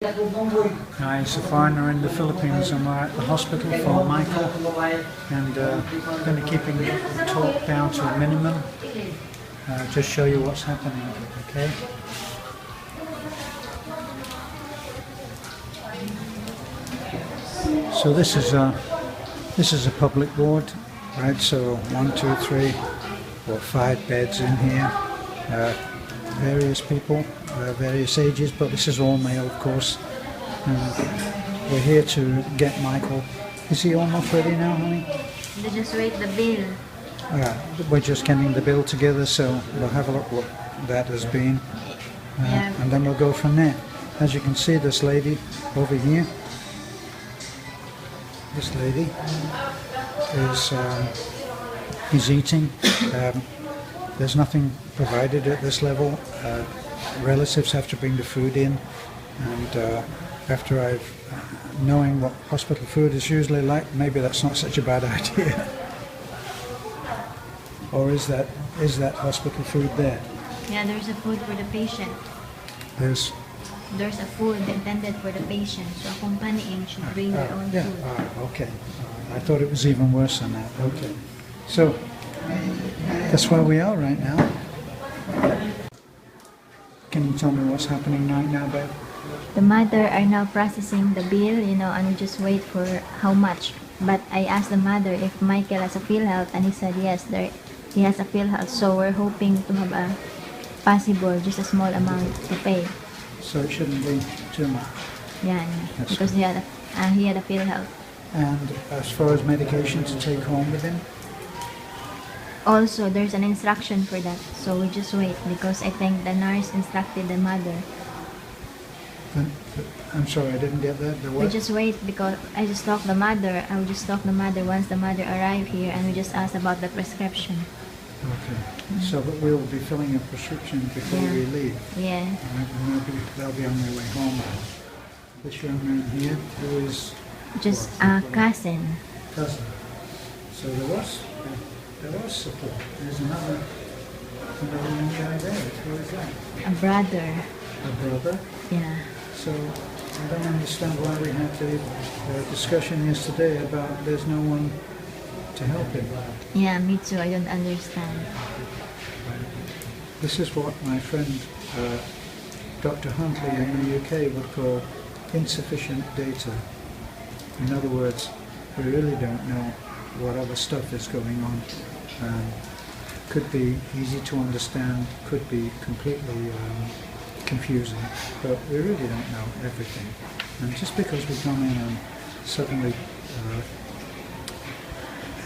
Hi, it's a foreigner in the Philippines and we're at the hospital for Michael, and going to keep him talk down to a minimum, just show you what's happening, okay? So this is a public ward, right? So 1, 2, 3, 4, 5 beds in here. Various people, various ages, but this is all male, of course. And we're here to get Michael. Is he almost ready now, honey? They just wait the bill. We're just getting the bill together, so we'll have a look what that has been, and then we'll go from there. As you can see, this lady over here, this lady is eating. There's nothing provided at this level. Relatives have to bring the food in, and after knowing what hospital food is usually like, maybe that's not such a bad idea. Or is that hospital food there? Yeah, there's a food for the patient. There's a food intended for the patient, so accompanying should bring their own food. Okay. I thought it was even worse than that. Okay. So that's where we are right now. Can you tell me what's happening right now, babe? The mother are now processing the bill, and we just wait for how much. But I asked the mother if Michael has a PhilHealth, and he said yes, he has a PhilHealth. So we're hoping to have a possible, just a small amount to pay. So it shouldn't be too much. Yeah, because he had a PhilHealth. And as far as medication to take home with him? Also, there's an instruction for that, so we just wait because I think the nurse instructed the mother. I'm sorry, I didn't get that. The what? We just wait because I just talk the mother. I will just talk the mother once the mother arrive here, and we just ask about the prescription. Okay. So but we'll be filling a prescription before we leave. Yeah. Right, and they'll be on their way home. This young man here, who is just a cousin. Cousin. So there was support. There's another young guy there. Who is that? A brother. A brother? Yeah. So I don't understand why we had the discussion yesterday about there's no one to help him. Yeah, me too. I don't understand. This is what my friend Dr. Huntley in the UK would call insufficient data. In other words, we really don't know what other stuff is going on. Could be easy to understand, could be completely confusing, but we really don't know everything. And just because we come in and suddenly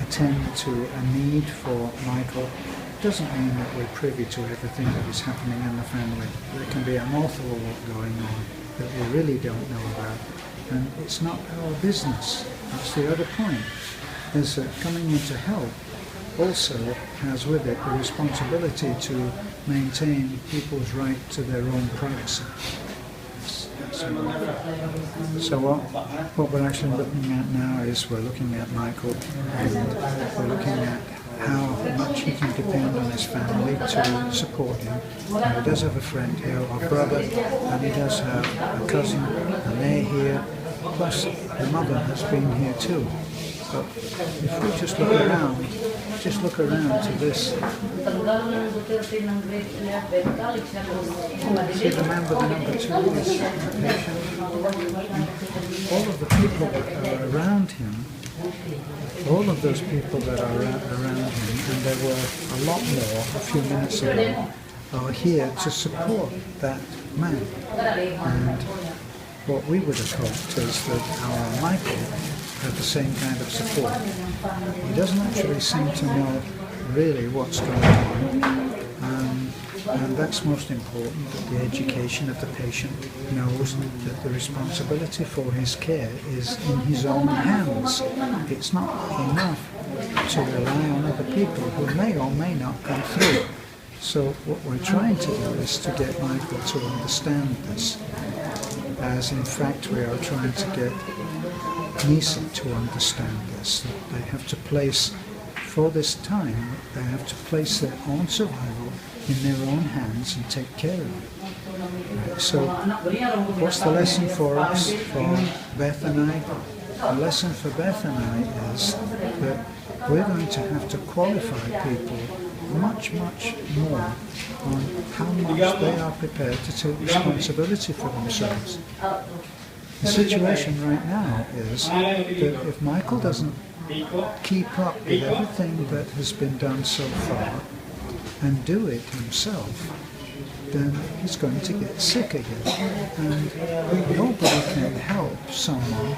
attend to a need for Michael doesn't mean that we're privy to everything that is happening in the family. There can be an awful lot going on that we really don't know about, and it's not our business. That's the other point, is that coming in to help also has with it the responsibility to maintain people's right to their own privacy. So what we're actually looking at now is we're looking at Michael, and we're looking at how much he can depend on his family to support him. Now, he does have a friend here, a brother, and he does have a cousin, and they're here, plus the mother has been here too. But if we just look around to this. See the man with the number 2 is a patient. All of the people that are around him, all of those people that are around him, and there were a lot more a few minutes ago, are here to support that man. And what we would have hoped is that our Michael had the same kind of support. He doesn't actually seem to know really what's going on, and that's most important, that the education of the patient knows that the responsibility for his care is in his own hands. It's not enough to rely on other people who may or may not come through. So what we're trying to do is to get Michael to understand this, as in fact we are trying to get Nisa to understand this, that they have to place, for this time, they have to place their own survival in their own hands and take care of it. So what's the lesson for us, for Beth and I? The lesson for Beth and I is that we're going to have to qualify people much, much more on how much they are prepared to take responsibility for themselves. The situation right now is that if Michael doesn't keep up with everything that has been done so far and do it himself, then he's going to get sick again. And nobody can help someone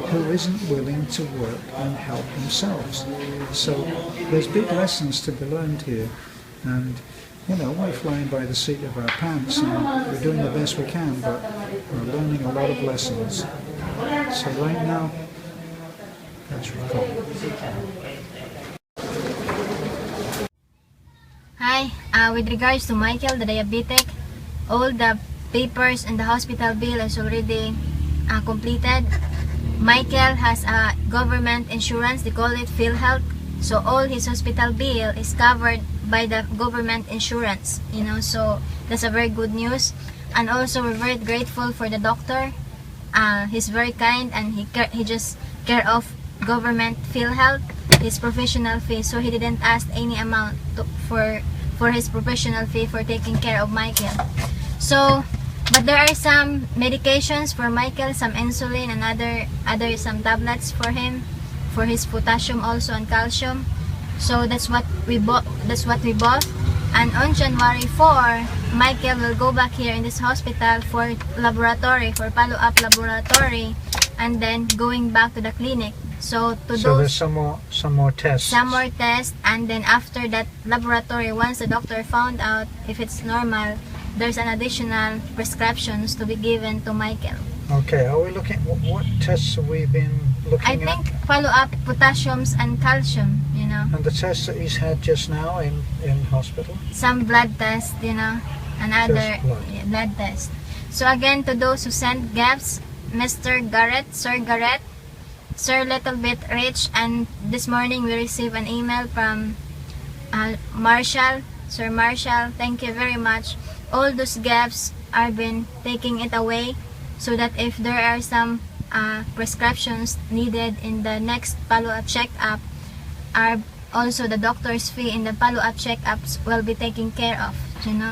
who isn't willing to work and help themselves. So there's big lessons to be learned here. And we're flying by the seat of our pants and we're doing the best we can, but we're learning a lot of lessons. So right now, let's record. Hi, with regards to Michael, the diabetic, all the papers and the hospital bill is already completed. Michael has a government insurance, they call it PhilHealth. So all his hospital bill is covered by the government insurance, so that's a very good news. And also we're very grateful for the doctor. He's very kind and he just care of government PhilHealth, his professional fee, so he didn't ask any amount for his professional fee for taking care of Michael. So but there are some medications for Michael, some insulin and other some tablets for him, for his potassium also and calcium. So that's what we bought. And on January 4, Michael will go back here in this hospital for laboratory, for follow-up laboratory, and then going back to the clinic. So there's some more tests. Some more tests, and then after that laboratory, once the doctor found out if it's normal, there's an additional prescriptions to be given to Michael. Okay, are we looking, what tests have we been looking at? I think follow-up potassiums and calcium, And the tests that he's had just now in hospital? Some blood tests, and other blood tests. So again, to those who sent gifts, Mr. Garrett, Sir Little Bit Rich, and this morning we received an email from Marshall, Sir Marshall, thank you very much. All those gaps are been taking it away, so that if there are some prescriptions needed in the next follow-up checkup, are also the doctor's fee in the follow-up checkups will be taken care of,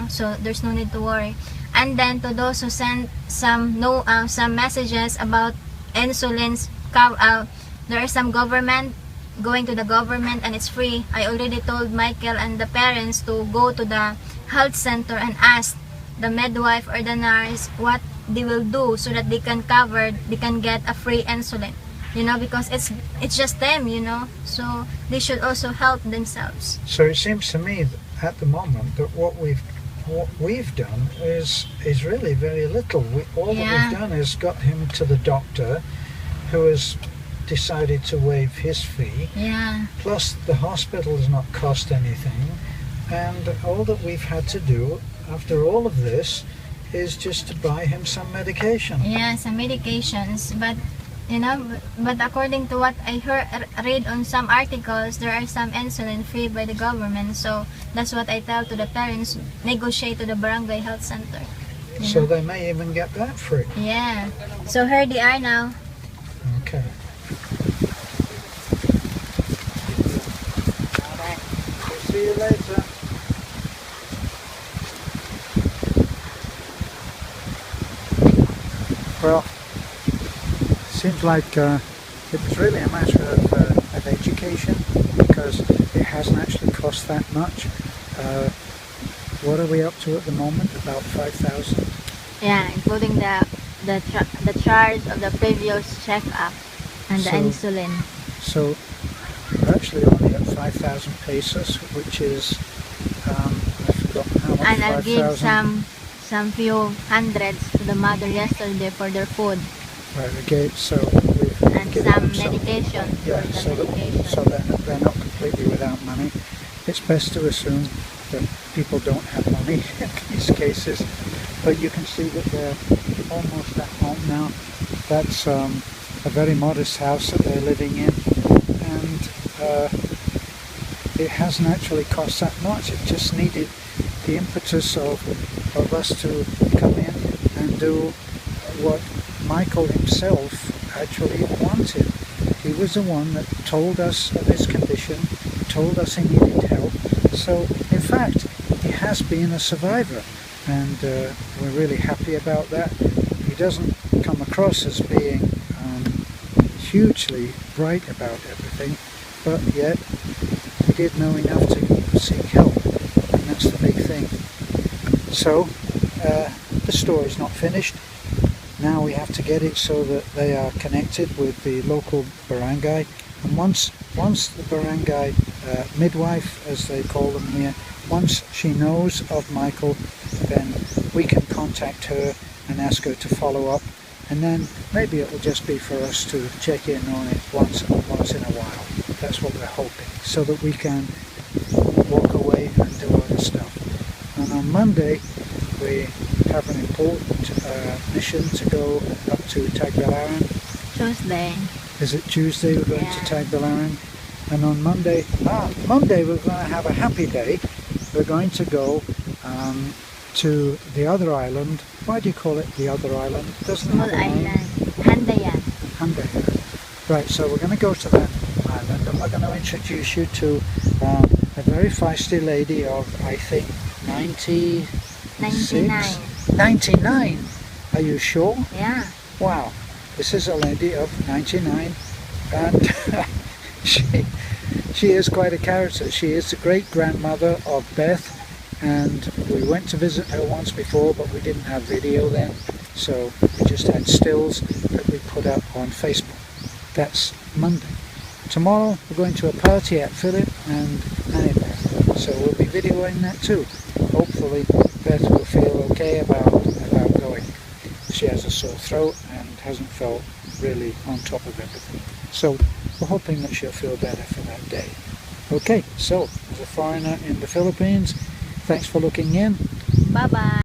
so there's no need to worry. And then to those who sent some messages about insulins, there is some government going to the government and it's free. I already told Michael and the parents to go to the health center and ask the midwife or the nurse what they will do so that they can get a free insulin, because it's just them, so they should also help themselves. So it seems to me that at the moment that what we've done is really very little. All that we've done is got him to the doctor, who has decided to waive his fee. Plus the hospital does not cost anything, and all that we've had to do after all of this is just to buy him some medication. Some medications, but according to what I read on some articles, there are some insulin free by the government. So that's what I tell to the parents, negotiate to the barangay health center. So they may even get that free. So here they are now. Okay. See you later. Well, seems like it was really a matter of education, because it hasn't actually cost that much. What are we up to at the moment? About 5,000. Including the charge of the previous checkup and the insulin. So we're actually only at 5,000 pesos, which is I've forgotten how much. And I'll give some few hundreds to the mother yesterday for their food. Right, we gave some medication. So they're not completely without money. It's best to assume that people don't have money in these cases, but you can see that they're almost at home now. That's a very modest house that they're living in, and it hasn't actually cost that much. It just needed the impetus of us to come in and do what Michael himself actually wanted. He was the one that told us of his condition, told us he needed help. So in fact, he has been a survivor, and we're really happy about that. He doesn't come across as being hugely bright about everything, but yet he did know enough to seek help, and that's the big thing. So the story's not finished. Now we have to get it so that they are connected with the local barangay, and once the barangay midwife, as they call them here, once she knows of Michael, then we can contact her and ask her to follow up, and then maybe it will just be for us to check in on it once in a while. That's what we're hoping, so that we can walk away and do other stuff. And on Monday we have an important mission to go up to Tagbilaran. Tuesday. Is it Tuesday we're going to Tagbilaran? And on Monday we're going to have a happy day. We're going to go to the other island. Why do you call it the other island? It doesn't Small have a name. island. Handayan. Handayan. Right, so we're going to go to that island, and we're going to introduce you to a very feisty lady of, I think, 99. 99? Are you sure? Yeah. Wow. This is a lady of 99, and she is quite a character. She is the great-grandmother of Beth, and we went to visit her once before, but we didn't have video then, so we just had stills that we put up on Facebook. That's Monday. Tomorrow we're going to a party at Philip and Beth, so we'll be videoing that too. Hopefully Beth will feel okay about going. She has a sore throat and hasn't felt really on top of everything. So we're hoping that she'll feel better for that day. Okay, so as a foreigner in the Philippines, thanks for looking in. Bye-bye.